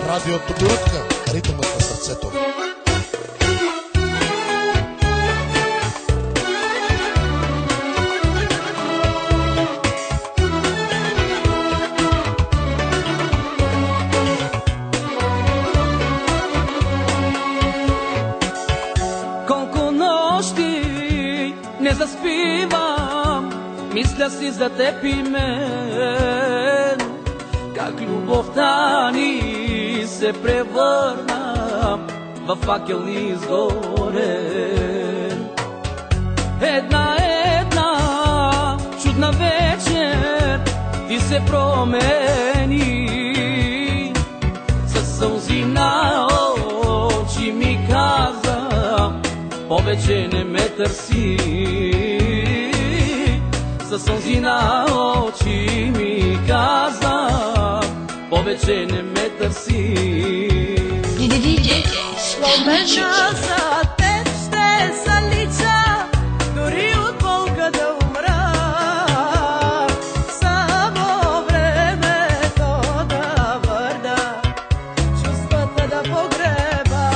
радиото Бирутка, ритъмът на сърцето. Колко нощи не заспивам, мисля си за теб и мен, как любовта ни се превърна в факел изгорен. Една чудна вечер ти се промени, със сълзи на очи ми каза, повече не ме търси. Със сълзи на очи ми каза, повече не ме търси. Спомена за теб ще залича, дори от болка да умра. Само времето да върна, чувствата да погреба.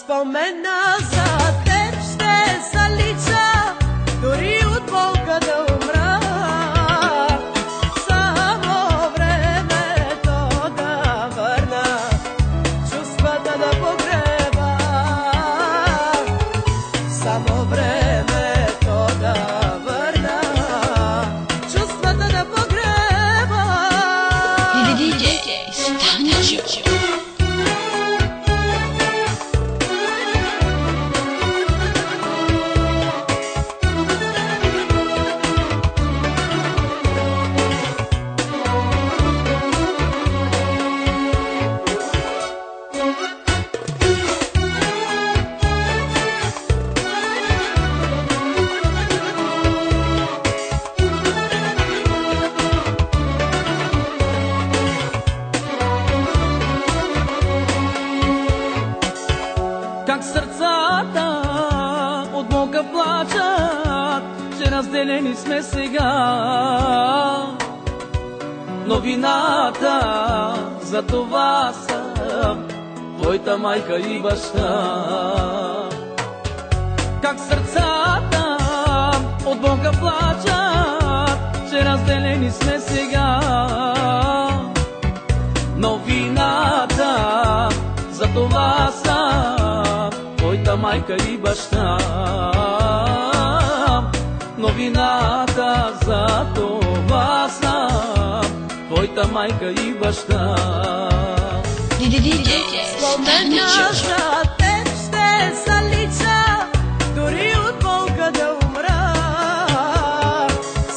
Спомена за теб ще залича, дори от болка да умра. Само времето да върна, чувствата да погреба. Само времето да върна, чувствата да погреба. Как сърцата от болка плачат, че разделени сме сега. Но вината за това са твоята майка и баща. Как сърцата от болка плачат, че разделени сме сега. Но вината за това са твоята майка и баща. Но вината за това са твоята майка и баща. Спомена за теб ще залича, дори от болка да умра.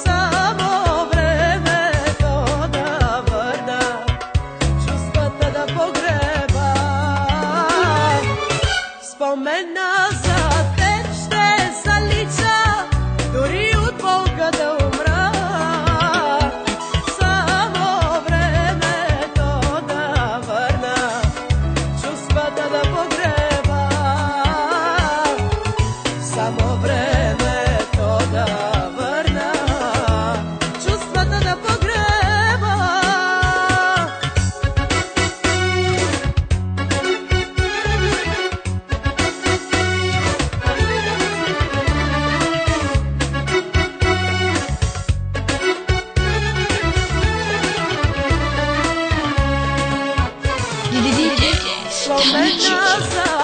Само времето да върна, чувствата да погреба. Спомена за теб ще залича, дори от болка да умра. Само времето да върна, чувствата да погреба. Само времето да върна, чувствата да погреба. Спомена за